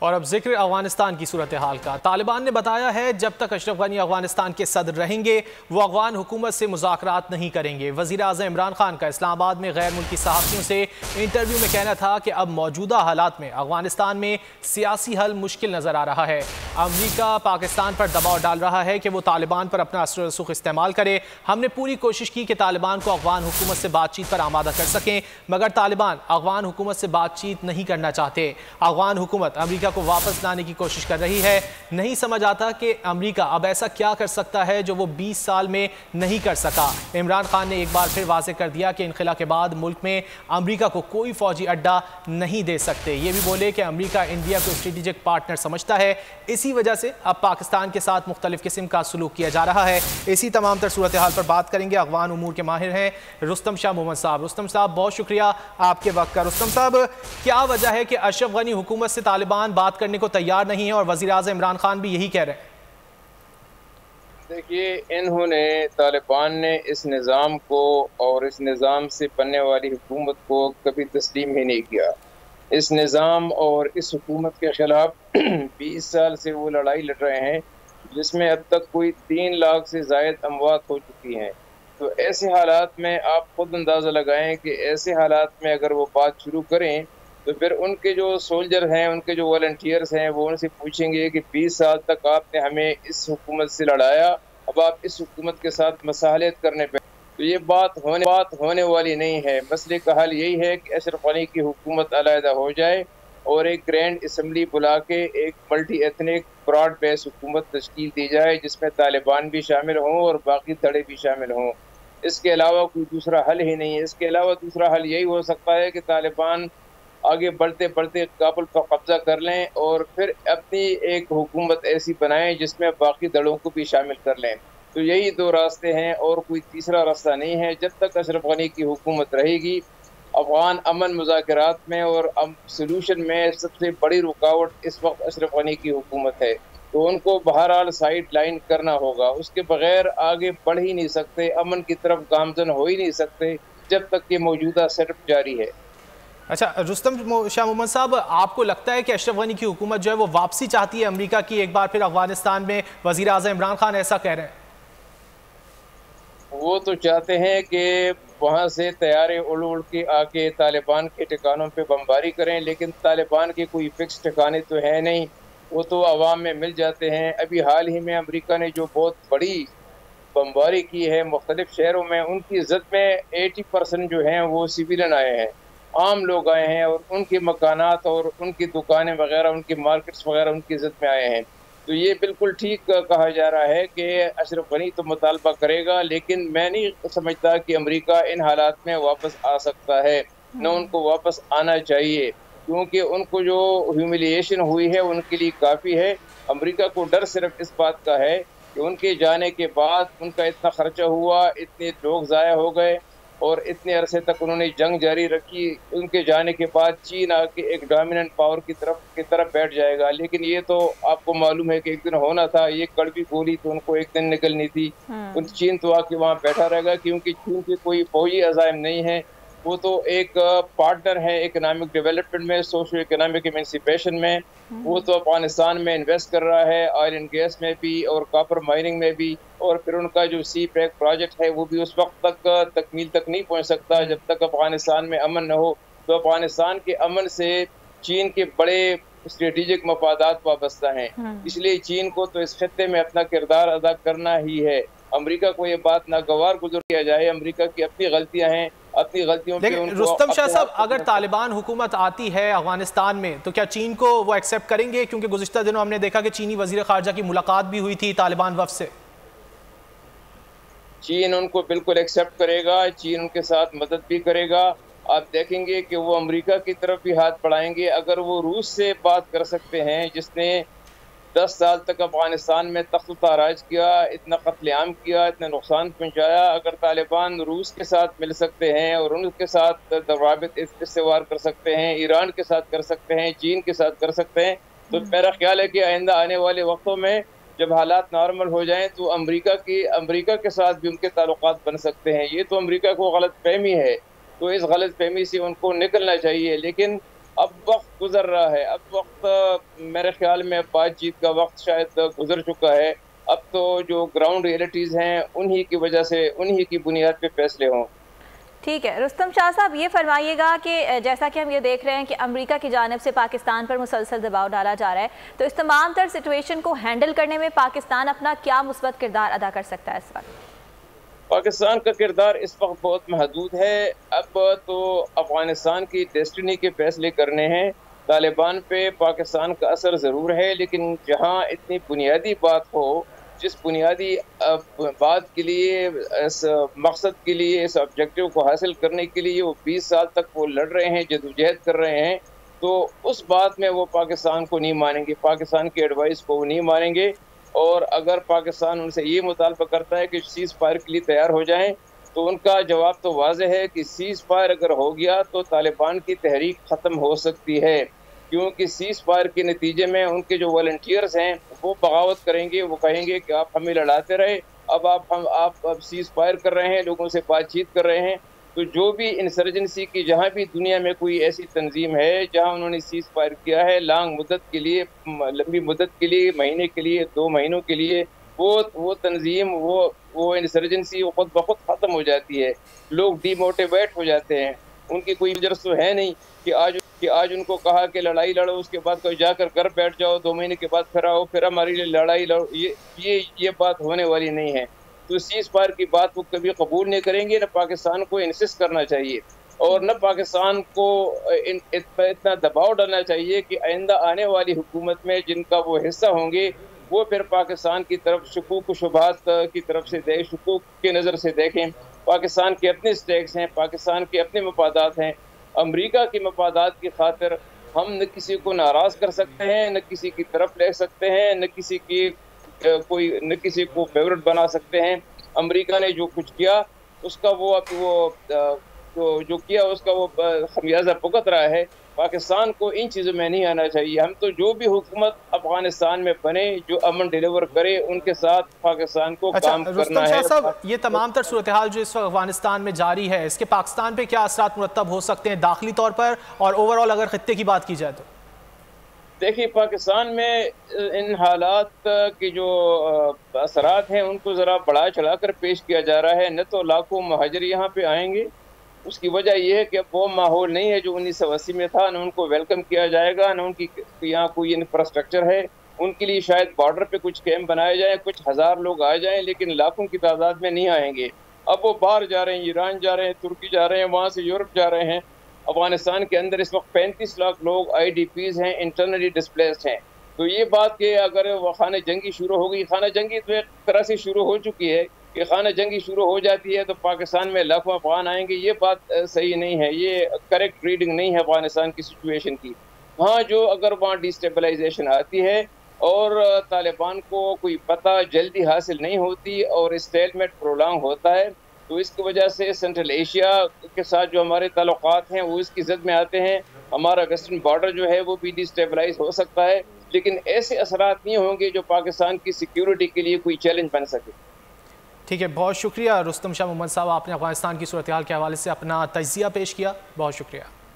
और अब जिक्र अफगानिस्तान की सूरत हाल का। तालिबान ने बताया है जब तक अशरफ गनी अफगानिस्तान के सदर रहेंगे वो अफगान हुकूमत से मुज़ाकरात नहीं करेंगे। वज़ीर आज़म इमरान खान का इस्लामाबाद में गैर मुल्की सहाफ़ियों से इंटरव्यू में कहना था कि अब मौजूदा हालात में अफगानिस्तान में सियासी हल मुश्किल नज़र आ रहा है। अमरीका पाकिस्तान पर दबाव डाल रहा है कि वो तालिबान पर अपना असर रसूख इस्तेमाल करे। हमने पूरी कोशिश की कि तालिबान को अफगान हुकूमत से बातचीत पर आमादा कर सकें, मगर तालिबान अफगान हुकूमत से बातचीत नहीं करना चाहते। अफगान हुकूमत अमरीका को वापस लाने की कोशिश कर रही है। नहीं समझ आता कि अमेरिका अब ऐसा क्या कर सकता है जो वो 20 साल में नहीं कर सका। इमरान खान ने एक बार फिर वाज़ेह कर दिया कि इनखिला के बाद मुल्क में अमेरिका को कोई फौजी अड्डा नहीं दे सकते। ये भी बोले कि अमेरिका इंडिया को स्ट्रेटेजिक पार्टनर समझता है, इसी वजह से अब पाकिस्तान के साथ मुख्तलिफ किस्म का सलूक किया जा रहा है। इसी तमाम तर सूरत हाल पर बात करेंगे। अफगान उमूर के माहिर हैं रुस्तम शाह मोहम्मद साहब। रुस्तम साहब, बहुत शुक्रिया आपके वक्त का। रुस्तम साहब, क्या वजह है कि अशरफ गनी हुकूमत से तालिबान बात करने को तैयार नहीं है और वज़ीर आज़म इमरान खान भी यही कह रहे हैं? देखिए, इन्होंने तालिबान ने इस निज़ाम को और इस निज़ाम से बनने वाली हुकूमत को कभी तस्लीम ही नहीं किया। इस निज़ाम और इस हुकूमत के ख़िलाफ़ 20 साल से वो लड़ाई लड़ रहे हैं, जिसमें अब तक कोई 3 लाख से ज़ायद अमवात हो चुकी हैं। तो ऐसे हालात में आप खुद अंदाज़ा लगाएं कि ऐसे हालात में अगर वो बात शुरू करें तो फिर उनके जो सोल्जर हैं, उनके जो वॉलंटियर्स हैं, वो उनसे पूछेंगे कि 20 साल तक आपने हमें इस हुकूमत से लड़ाया, अब आप इस हुकूमत के साथ मसाहलत करने पे। तो ये बात होने वाली नहीं है। मसले का हल यही है कि अशरफ गनी की हुकूमत अलहदा हो जाए और एक ग्रैंड असम्बली बुला के एक मल्टी एथनिक ब्रॉड बेस हुकूमत तश्कील दी जाए, जिसमें तालिबान भी शामिल हों और बाकी धड़े भी शामिल हों। इसके अलावा कोई दूसरा हल ही नहीं है। इसके अलावा दूसरा हल यही हो सकता है कि तालिबान आगे बढ़ते बढ़ते काबुल पर कब्जा कर लें और फिर अपनी एक हुकूमत ऐसी बनाएं जिसमें बाकी दलों को भी शामिल कर लें। तो यही 2 रास्ते हैं और कोई तीसरा रास्ता नहीं है। जब तक अशरफ गनी की हुकूमत रहेगी, अफगान अमन मुज़ाकरात में और सलूशन में सबसे बड़ी रुकावट इस वक्त अशरफ गनी की हुकूमत है। तो उनको बहरहाल साइड लाइन करना होगा। उसके बगैर आगे बढ़ ही नहीं सकते, अमन की तरफ गामजन हो ही नहीं सकते जब तक कि मौजूदा सेटअप जारी है। अच्छा, रुस्तम शाह मोहम्मद साहब, आपको लगता है कि अशरफ गनी की हुकूमत जो है वो वापसी चाहती है अमेरिका की एक बार फिर अफगानिस्तान में? वज़ीर आज़म इमरान खान ऐसा कह रहे हैं। वो तो चाहते हैं कि वहाँ से तैयारे उड़ उड़ के आके तालिबान के ठिकानों पे बमबारी करें, लेकिन तालिबान के कोई फिक्स ठिकाने तो है नहीं, वो तो अवाम में मिल जाते हैं। अभी हाल ही में अमेरिका ने जो बहुत बड़ी बमबारी की है मुख्तलिफ शहरों में, उनकी इज्जत में 80% जो हैं वो सिविलियन आए हैं, आम लोग आए हैं और उनके मकानात और उनकी दुकानें वगैरह, उनकी मार्केट्स वगैरह उनकी इज्जत में आए हैं। तो ये बिल्कुल ठीक कहा जा रहा है कि अशरफ गनी तो मुतालबा करेगा, लेकिन मैं नहीं समझता कि अमेरिका इन हालात में वापस आ सकता है। न उनको वापस आना चाहिए, क्योंकि उनको जो ह्यूमिलिएशन हुई है उनके लिए काफ़ी है। अमेरिका को डर सिर्फ इस बात का है कि उनके जाने के बाद उनका इतना खर्चा हुआ, इतने लोग ज़ाया हो गए और इतने अरसे तक उन्होंने जंग जारी रखी। उनके जाने के बाद चीन आके एक डोमिनेंट पावर की तरफ बैठ जाएगा। लेकिन ये तो आपको मालूम है कि एक दिन होना था, ये कड़वी गोली तो उनको एक दिन निकलनी थी। चीन तो आके वहाँ बैठा रहेगा, क्योंकि चीन के कोई फौजी अज़ाइम नहीं है। वो तो एक पार्टनर है इकोनॉमिक डेवलपमेंट में, सोशो इकोनॉमिक इमेंसिपेशन में। वो तो अफगानिस्तान में इन्वेस्ट कर रहा है, ऑयल एंड गैस में भी और कॉपर माइनिंग में भी। और फिर उनका जो सी पैक प्रोजेक्ट है वो भी उस वक्त तक तकमील तक नहीं पहुंच सकता जब तक अफगानिस्तान में अमन न हो। तो अफगानिस्तान के अमन से चीन के बड़े स्ट्रेटेजिक मफादात वाबस्ता हैं, इसलिए चीन को तो इस खत्ते में अपना किरदार अदा करना ही है। अमेरिका को ये बात नागवार गुजर किया जाए, अमेरिका की अपनी गलतियां हैं, अपनी गलतियों पे उनको। रुस्तम शाह साहब, अगर तालिबान हुकूमत आती है अफगानिस्तान में तो क्या चीन को वो एक्सेप्ट करेंगे? क्योंकि गुज़िश्ता दिनों हमने देखा कि चीनी वज़ीर ख़ारजा की मुलाकात भी हुई थी तालिबान वफ़द से। चीन उनको बिल्कुल एक्सेप्ट करेगा, चीन उनके साथ मदद भी करेगा। आप देखेंगे कि वो अमेरिका की तरफ भी हाथ बढ़ाएंगे। अगर वो रूस से बात कर सकते हैं, जिसने 10 साल तक अफगानिस्तान में तख्त-ओ-ताराज किया, इतना कत्लेआम किया, इतना नुकसान पहुंचाया, अगर तालिबान रूस के साथ मिल सकते हैं और उनके साथ रवाबित इस्तेवार कर सकते हैं, ईरान के साथ कर सकते हैं, चीन के साथ कर सकते हैं, तो मेरा ख्याल है कि आइंदा आने वाले वक्तों में जब हालात नॉर्मल हो जाएं तो अमेरिका के साथ भी उनके ताल्लुकात बन सकते हैं। ये तो अमेरिका को गलत फहमी है, तो इस गलत फहमी से उनको निकलना चाहिए। लेकिन अब वक्त गुजर रहा है, अब वक्त मेरे ख्याल में बातचीत का वक्त शायद गुजर चुका है। अब तो जो ग्राउंड रियलिटीज़ हैं उन्हीं की वजह से, उन्हीं की बुनियाद पे फैसले हों। ठीक है रुस्तम शाह साहब, ये फरमाइएगा कि जैसा कि हम ये देख रहे हैं कि अमेरिका की जानिब से पाकिस्तान पर मुसलसल दबाव डाला जा रहा है, तो इस तमाम तर सिचुएशन को हैंडल करने में पाकिस्तान अपना क्या मुस्बत किरदार अदा कर सकता है इस वक्त? पाकिस्तान का किरदार इस वक्त बहुत महदूद है। अब तो अफगानिस्तान की डेस्टिनी के फैसले करने हैं। तालिबान पे पाकिस्तान का असर ज़रूर है, लेकिन जहाँ इतनी बुनियादी बात हो, जिस बुनियादी बात के लिए, इस मकसद के लिए, इस ऑब्जेक्टिव को हासिल करने के लिए वो 20 साल तक वो लड़ रहे हैं, जदोजहद कर रहे हैं, तो उस बात में वो पाकिस्तान को नहीं मानेंगे, पाकिस्तान की एडवाइस को वो नहीं मानेंगे। और अगर पाकिस्तान उनसे ये मुतालबा करता है कि सीज़ फायर के लिए तैयार हो जाएं, तो उनका जवाब तो वाज़ेह है कि सीज़ फायर अगर हो गया तो तालिबान की तहरीक ख़त्म हो सकती है, क्योंकि सीज़ फायर के नतीजे में उनके जो वॉलंटियर्स हैं वो बगावत करेंगे, वो कहेंगे कि आप हमें लड़ाते रहे, आप अब सीज़ फायर कर रहे हैं, लोगों से बातचीत कर रहे हैं। तो जो भी इंसर्जेंसी की जहाँ भी दुनिया में कोई ऐसी तंजीम है जहाँ उन्होंने सीज़ फायर किया है लॉन्ग मुद्दत के लिए, लंबी मुद्दत के लिए, महीने के लिए, 2 महीनों के लिए, वो तंजीम, वो इंसर्जेंसी वो खुद ब खुद ख़त्म हो जाती है। लोग डीमोटिवेट हो जाते हैं। उनकी कोई वजह तो है नहीं कि आज उनको कहा कि लड़ाई लड़ो, उसके बाद कोई जाकर घर बैठ जाओ, 2 महीने के बाद फिर आओ, फिर हमारे लिए लड़ाई लड़ो। ये बात होने वाली नहीं है। तो सीज़ फायर की बात वो कभी कबूल नहीं करेंगे। न पाकिस्तान को इंसिस्ट करना चाहिए और न पाकिस्तान को इतना दबाव डालना चाहिए कि आइंदा आने वाली हुकूमत में जिनका वो हिस्सा होंगे वो फिर पाकिस्तान की तरफ शुकूक शुबहात की तरफ से शुकूक की नज़र से देखें। पाकिस्तान के अपने स्टेक्स हैं, पाकिस्तान के अपने मफादात हैं। अमरीका के मफादात की खातिर हम न किसी को नाराज़ कर सकते हैं, न किसी की तरफ ले सकते हैं, न किसी को फेवरेट बना सकते हैं। अमेरिका ने जो कुछ किया उसका जो किया उसका वो खमियाजा भुगत रहा है। पाकिस्तान को इन चीज़ों में नहीं आना चाहिए। हम तो जो भी हुकूमत अफगानिस्तान में बने, जो अमन डिलीवर करे, उनके साथ पाकिस्तान को काम करना है। साहब, ये तमाम तर सूरत हाल जो इस वक्त अफगानिस्तान में जारी है, इसके पाकिस्तान पे क्या असरात मुरत्तब हो सकते हैं दाखिली तौर पर और ओवरऑल अगर खित्ते की बात की जाए तो? देखिए, पाकिस्तान में इन हालात की जो असरात हैं उनको ज़रा बढ़ा चढ़ा कर पेश किया जा रहा है। न तो लाखों महाजिर यहाँ पे आएंगे, उसकी वजह यह है कि अब वो माहौल नहीं है जो 1980 में था। न उनको वेलकम किया जाएगा, न उनकी यहाँ कोई इंफ्रास्ट्रक्चर है। उनके लिए शायद बॉर्डर पे कुछ कैंप बनाए जाएँ, कुछ हज़ार लोग आ जाएँ, लेकिन लाखों की तादाद में नहीं आएंगे। अब वो बाहर जा रहे हैं, ईरान जा रहे हैं, तुर्की जा रहे हैं, वहाँ से यूरोप जा रहे हैं। अफगानिस्तान के अंदर इस वक्त 35 लाख लोग IDPs हैं, इंटरनली डिस्प्लेस्ड हैं। तो ये बात कि अगर वो खाना जंगी शुरू हो गई, खाना जंगी तो एक तरह से शुरू हो चुकी है कि खाना जंगी शुरू हो जाती है तो पाकिस्तान में लाखों अफगान आएंगे, ये बात सही नहीं है। ये करेक्ट रीडिंग नहीं है अफगानिस्तान की सिचुएशन की। हाँ, जो अगर वहाँ डिस्टेबलाइजेशन आती है और तालिबान को कोई पता जल्दी हासिल नहीं होती और स्टेलमेट प्रोलॉन्ग होता है, तो इसकी वजह से सेंट्रल एशिया के साथ जो हमारे ताल्लुकात हैं वो इसकी ज़द में आते हैं। हमारा वेस्टर्न बॉर्डर जो है वो भी डिस्टेबलाइज हो सकता है, लेकिन ऐसे असरात नहीं होंगे जो पाकिस्तान की सिक्योरिटी के लिए कोई चैलेंज बन सके। ठीक है, बहुत शुक्रिया रुस्तम शाह मोहम्मद साहब, आपने अफगानिस्तान की सूरत हाल के हवाले से अपना तज्जिया पेश किया। बहुत शुक्रिया।